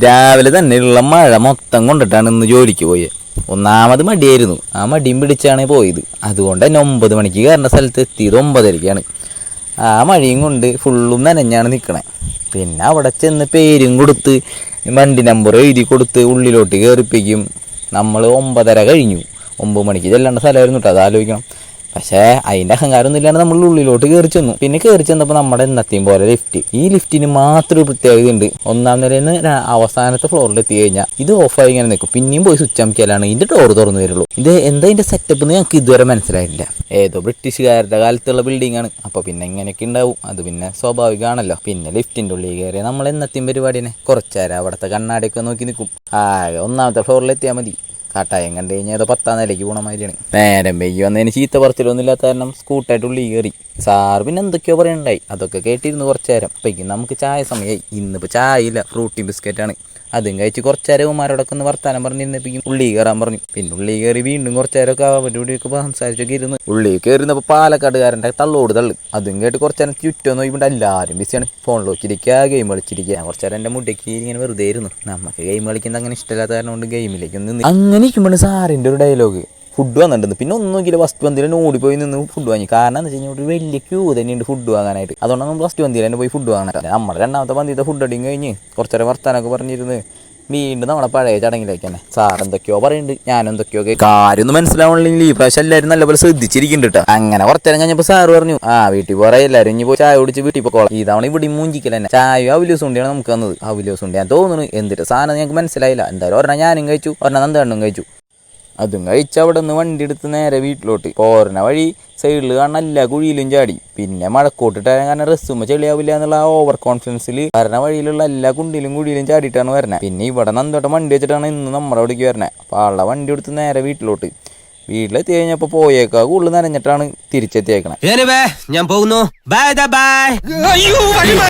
രാവിലെ തന്നെയുള്ള മഴ മൊത്തം കൊണ്ടിട്ടാണ് ഇന്ന് ജോലിക്ക് പോയത്. ഒന്നാമത് മടിയായിരുന്നു, ആ മടിയും പിടിച്ചാണ് പോയത്. അതുകൊണ്ട് തന്നെ 9 മണിക്ക് കയറേണ്ട സ്ഥലത്ത് എത്തിയത് 9:30-ക്കാണ്. ആ മഴയും കൊണ്ട് ഫുള്ളും നനഞ്ഞാണ് നിൽക്കണേ. പിന്നെ അവിടെ ചെന്ന് പേരും കൊടുത്ത് വണ്ടി നമ്പർ എഴുതി കൊടുത്ത് ഉള്ളിലോട്ട് കയറിപ്പിക്കും. നമ്മൾ 9:30 കഴിഞ്ഞു, 9 മണിക്ക് ചെല്ലേണ്ട സ്ഥലമായിരുന്നു കേട്ടോ, അതാലോചിക്കണം. പക്ഷേ അതിൻ്റെ അഹങ്കാരമൊന്നും ഇല്ലാണ്ട് നമ്മൾ ഉള്ളിലോട്ട് കയറി ചെന്നു. പിന്നെ കയറി ചെന്നപ്പോൾ നമ്മുടെ എന്നത്തെയും പോലെ ലിഫ്റ്റ്. ഈ ലിഫ്റ്റിന് മാത്രം ഒരു പ്രത്യേകത ഉണ്ട്. 1-ാം നിലയിൽ നിന്ന് അവസാനത്തെ ഫ്ലോറിൽ എത്തി കഴിഞ്ഞാൽ ഇത് ഓഫായി ഇങ്ങനെ നിൽക്കും. പിന്നെയും പോയി സ്വിച്ച് അമക്കിയാലാണ് ഇതിൻ്റെ ഡോർ തുറന്നു വരുള്ളൂ. ഇത് എന്താ ഇതിൻ്റെ സെറ്റപ്പ് എന്ന് ഞങ്ങൾക്ക് ഇതുവരെ മനസ്സിലായിട്ടില്ല. ഏതോ ബ്രിട്ടീഷുകാരുടെ കാലത്തുള്ള ബിൽഡിംഗ് ആണ്. അപ്പോൾ പിന്നെ ഇങ്ങനെയൊക്കെ ഉണ്ടാവും, അത് പിന്നെ സ്വാഭാവികമാണല്ലോ. പിന്നെ ലിഫ്റ്റിൻ്റെ ഉള്ളിൽ കയറിയാൽ നമ്മൾ എന്നത്തെയും പരിപാടിനെ കുറച്ചേരം അവിടുത്തെ കണ്ണാടിയൊക്കെ നോക്കി നിൽക്കും. 1-ാമത്തെ ഫ്ലോറിൽ എത്തിയാൽ മതി. കാട്ടായം കണ്ടു കഴിഞ്ഞാൽ അത് 10-ാം നിലയ്ക്ക് പോകണ മാതിരിയാണ്. നേരം വൈകി വന്നതിന് ചീത്ത പറച്ചിലൊന്നും ഇല്ലാത്ത കാരണം സ്കൂട്ടായിട്ട് ഉള്ളിൽ കയറി. സാറ് പിന്നെ എന്തൊക്കെയോ പറയുന്നുണ്ടായി, അതൊക്കെ കേട്ടിരുന്നു കുറച്ച് നേരം. അപ്പോഴേക്കും നമുക്ക് ചായ സമയമായി. ഇന്നിപ്പോൾ ചായ ഇല്ല, ഫ്രൂട്ടി ബിസ്ക്കറ്റാണ്. അതും കഴിച്ച് കുറച്ച് നേരം ഉമ്മാരോടൊക്കെ ഒന്ന് വർത്താനം പറഞ്ഞിരുന്നപ്പോഴേക്കും ഉള്ളിൽ കയറാൻ പറഞ്ഞു. പിന്നെ ഉള്ളിൽ കയറി വീണ്ടും കുറച്ച് നേരമൊക്കെ അവരുടെ കൂടിയൊക്കെ സംസാരിച്ചൊക്കെ ഇരുന്ന് ഉള്ളിൽ കയറുന്നപ്പോൾ പാലക്കാടുകാരൻ്റെ തള്ളോട് തള്ളു. അതും കേട്ട് കുറച്ച് നേരം ചുറ്റോ നോക്കിയിട്ട് എല്ലാവരും ബിസിയാണ്. ഫോണിൽ വെച്ചിരിക്കുക, ഗെയിം കളിച്ചിരിക്കുക. കുറച്ച് നേരം എൻ്റെ മുടിക്ക് ഇങ്ങനെ വെറുതെ ഇരുന്നു. നമുക്ക് ഗെയിം കളിക്കുന്നത് അങ്ങനെ ഇഷ്ടമില്ലാത്ത കാരണം കൊണ്ട് ഗെയിമിലേക്ക് നിന്ന് അങ്ങനെ ഇരിക്കുമ്പോൾ സാറിൻ്റെ ഒരു ഡയലോഗ്, ഫുഡ് വന്നിട്ടുണ്ട്. പിന്നെ ഒന്നും നോക്കിയില്ല, ഫസ്റ്റ് വന്തിയിൽ ഓടിപ്പോയി നിന്ന് ഫുഡ് വാങ്ങി. കാരണം എന്ന് വെച്ച് കഴിഞ്ഞാൽ ഒരു വലിയ ക്യൂ തന്നെയുണ്ട് ഫുഡ് വാങ്ങാനായിട്ട്. അതുകൊണ്ടാണ് നമ്മൾ ഫസ്റ്റ് വന്തിയിൽ തന്നെ പോയി ഫുഡ് വാങ്ങാനായിട്ട്. നമ്മുടെ 2-ാമത്തെ വന്തിയത്തെ ഫുഡ് അടിയും കഴിഞ്ഞ് കുറച്ചേരം വർത്താനൊക്കെ പറഞ്ഞിരുന്ന് വീണ്ടും നമ്മുടെ പഴയ ചടങ്ങിലേക്ക് തന്നെ. സാർ എന്തൊക്കെയോ പറയുന്നുണ്ട്, ഞാനെന്തൊക്കെയോ കാര്യമൊന്നും മനസ്സിലാവണില്ലെങ്കിൽ ഈ പ്രാവശ്യം എല്ലാവരും നല്ലപോലെ ശ്രദ്ധിച്ചിരിക്കുന്നുണ്ട് കേട്ടോ. അങ്ങനെ കുറച്ചേരം കഴിഞ്ഞപ്പോൾ സാറ് പറഞ്ഞു, വീട്ടിൽ പോരാ, എല്ലാവരും ഇനി പോയി ചായ കുടിച്ച് വീട്ടിൽ പോകോളാം. ഇതാണ് ഇവിടെ മൂഞ്ചിക്കൽ തന്നെ. ചായ അവലോസ് ഉണ്ടിയാണ് നമുക്ക് തന്നത്. അവലോസ് ഉണ്ട് ഞാൻ തോന്നുന്നു, എന്തിട്ട് സാധനം ഞങ്ങൾക്ക് മനസ്സിലായില്ല. എന്തായാലും ഒരെണ്ണം ഞാനും കഴിച്ചു, ഒരെണ്ണം നന്ദേണ്ണും കഴിച്ചു. അതും കഴിച്ച് അവിടെ നിന്ന് വണ്ടി എടുത്ത് നേരെ വീട്ടിലോട്ട് പോരണ വഴി സൈഡിൽ കാണാൻ എല്ലാ കുഴിയിലും ചാടി. പിന്നെ മഴക്കോട്ടിട്ടാൻ കാരണം റെസ്സുമ്മ ചെളിയാവില്ല എന്നുള്ള ആ ഓവർ കോൺഫിഡൻസിൽ വരണ വഴിയിലുള്ള എല്ലാ കുണ്ടിലും കുഴിയിലും ചാടിയിട്ടാണ് വരണേ. പിന്നെ ഇവിടെ നന്തോട്ടം വണ്ടി വെച്ചിട്ടാണ് ഇന്ന് നമ്മുടെ അവിടേക്ക് വരണേ. അപ്പോൾ ആളുടെ വണ്ടി എടുത്ത് നേരെ വീട്ടിലോട്ട്. വീട്ടിലെത്തി കഴിഞ്ഞപ്പോൾ പോയേക്കാ കൂടുതൽ നനഞ്ഞിട്ടാണ് തിരിച്ചെത്തിയേക്കണേ. ഞാൻ പോകുന്നു. Bye bye.